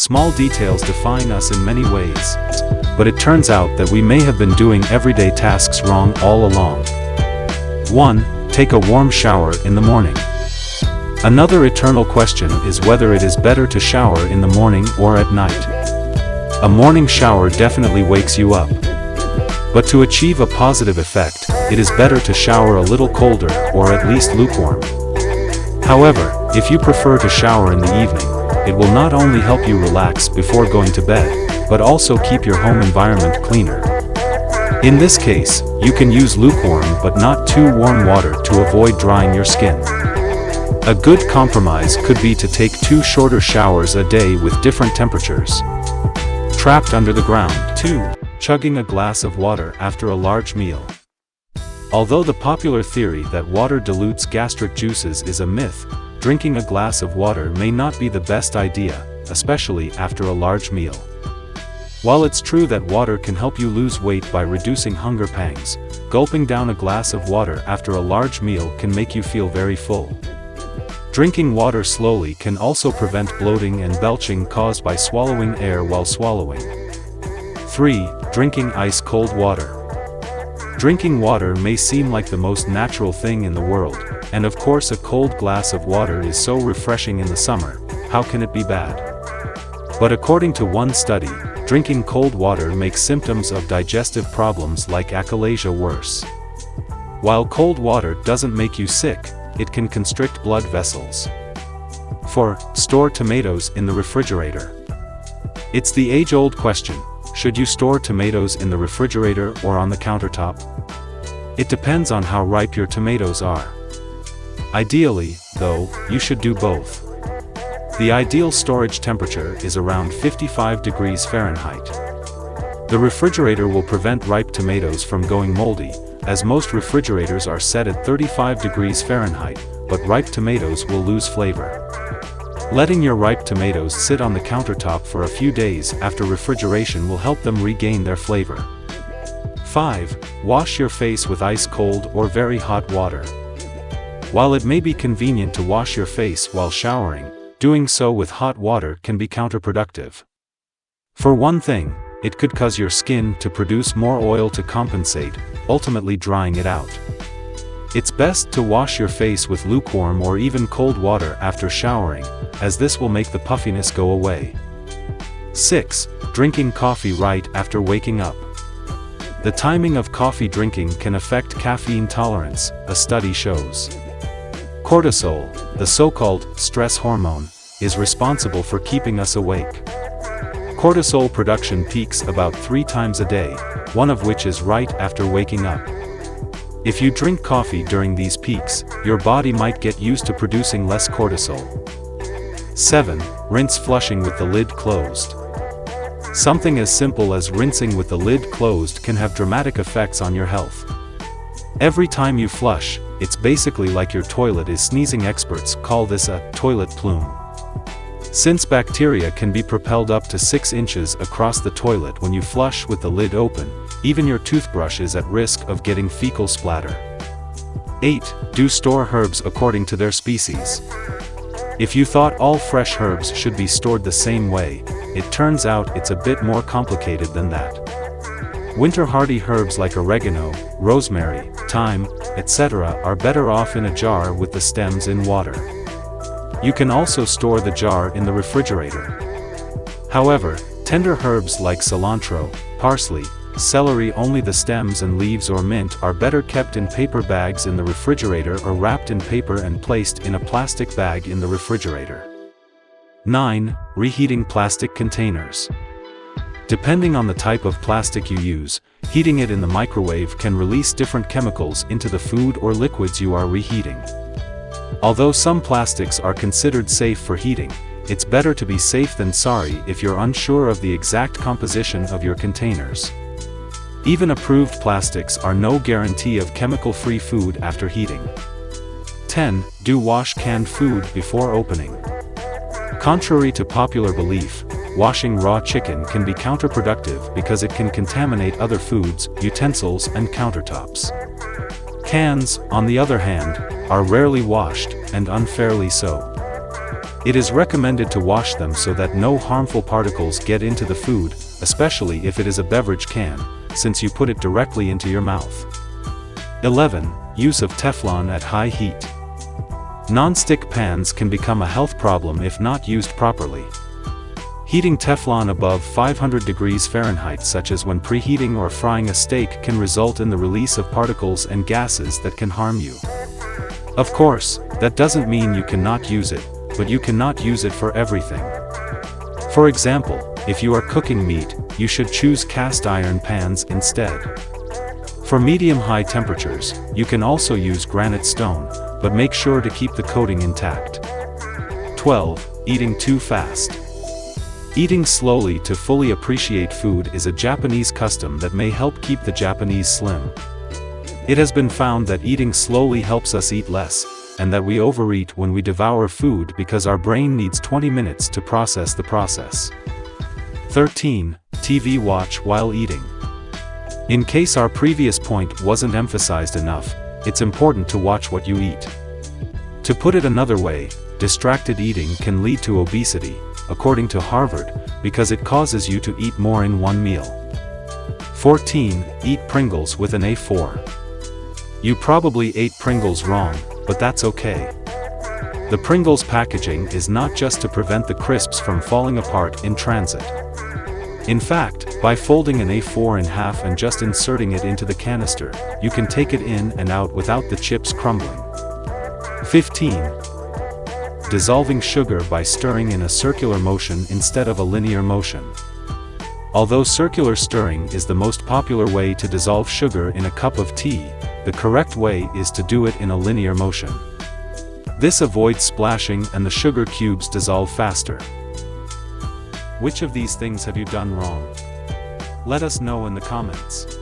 Small details define us in many ways. But it turns out that we may have been doing everyday tasks wrong all along. 1. Take a warm shower in the morning. Another eternal question is whether it is better to shower in the morning or at night. A morning shower definitely wakes you up. But to achieve a positive effect, it is better to shower a little colder or at least lukewarm. However, if you prefer to shower in the evening, it will not only help you relax before going to bed, but also keep your home environment cleaner. In this case, you can use lukewarm but not too warm water to avoid drying your skin. A good compromise could be to take 2 shorter showers a day with different temperatures. Trapped under the ground. 2. Chugging a glass of water after a large meal. Although the popular theory that water dilutes gastric juices is a myth, drinking a glass of water may not be the best idea, especially after a large meal. While it's true that water can help you lose weight by reducing hunger pangs, gulping down a glass of water after a large meal can make you feel very full. Drinking water slowly can also prevent bloating and belching caused by swallowing air while swallowing. 3. Drinking ice-cold water. Drinking water may seem like the most natural thing in the world, and of course a cold glass of water is so refreshing in the summer, how can it be bad? But according to one study, drinking cold water makes symptoms of digestive problems like achalasia worse. While cold water doesn't make you sick, it can constrict blood vessels. 4. Store tomatoes in the refrigerator. It's the age-old question, should you store tomatoes in the refrigerator or on the countertop? It depends on how ripe your tomatoes are. Ideally, though, you should do both. The ideal storage temperature is around 55 degrees Fahrenheit. The refrigerator will prevent ripe tomatoes from going moldy, as most refrigerators are set at 35 degrees Fahrenheit, but ripe tomatoes will lose flavor. Letting your ripe tomatoes sit on the countertop for a few days after refrigeration will help them regain their flavor. 5. Wash your face with ice-cold or very hot water. While it may be convenient to wash your face while showering, doing so with hot water can be counterproductive. For one thing, it could cause your skin to produce more oil to compensate, ultimately drying it out. It's best to wash your face with lukewarm or even cold water after showering, as this will make the puffiness go away. 6. Drinking coffee right after waking up. The timing of coffee drinking can affect caffeine tolerance, a study shows. Cortisol, the so-called stress hormone, is responsible for keeping us awake. Cortisol production peaks about 3 times a day, one of which is right after waking up. If you drink coffee during these peaks, your body might get used to producing less cortisol. 7. Rinse flushing with the lid closed. Something as simple as rinsing with the lid closed can have dramatic effects on your health. Every time you flush, it's basically like your toilet is sneezing. Experts call this a toilet plume. Since bacteria can be propelled up to 6 inches across the toilet when you flush with the lid open, even your toothbrush is at risk of getting fecal splatter. 8. Do store herbs according to their species. If you thought all fresh herbs should be stored the same way, it turns out it's a bit more complicated than that. Winter hardy herbs like oregano, rosemary, thyme, etc. are better off in a jar with the stems in water. You can also store the jar in the refrigerator. However, tender herbs like cilantro, parsley, celery, only the stems and leaves, or mint are better kept in paper bags in the refrigerator or wrapped in paper and placed in a plastic bag in the refrigerator. 9. Reheating plastic containers. Depending on the type of plastic you use, heating it in the microwave can release different chemicals into the food or liquids you are reheating. Although some plastics are considered safe for heating, it's better to be safe than sorry if you're unsure of the exact composition of your containers. Even approved plastics are no guarantee of chemical-free food after heating. 10. Do wash canned food before opening. Contrary to popular belief, washing raw chicken can be counterproductive because it can contaminate other foods, utensils, and countertops. Cans, on the other hand, are rarely washed, and unfairly so. It is recommended to wash them so that no harmful particles get into the food, especially if it is a beverage can, since you put it directly into your mouth. 11. Use of Teflon at high heat. Non-stick pans can become a health problem if not used properly. Heating Teflon above 500 degrees Fahrenheit, such as when preheating or frying a steak, can result in the release of particles and gases that can harm you. Of course, that doesn't mean you cannot use it, but you cannot use it for everything. For example, if you are cooking meat, you should choose cast iron pans instead. For medium-high temperatures, you can also use granite stone, but make sure to keep the coating intact. 12. Eating too fast. Eating slowly to fully appreciate food is a Japanese custom that may help keep the Japanese slim. It has been found that eating slowly helps us eat less, and that we overeat when we devour food because our brain needs 20 minutes to process the process. 13. TV watch while eating. In case our previous point wasn't emphasized enough, it's important to watch what you eat. To put it another way, distracted eating can lead to obesity, according to Harvard, because it causes you to eat more in one meal. 14. Eat Pringles with an A4. You probably ate Pringles wrong, but that's okay. The Pringles packaging is not just to prevent the crisps from falling apart in transit. In fact, by folding an A4 in half and just inserting it into the canister, you can take it in and out without the chips crumbling. 15. Dissolving sugar by stirring in a circular motion instead of a linear motion. Although circular stirring is the most popular way to dissolve sugar in a cup of tea, the correct way is to do it in a linear motion. This avoids splashing and the sugar cubes dissolve faster. Which of these things have you done wrong? Let us know in the comments.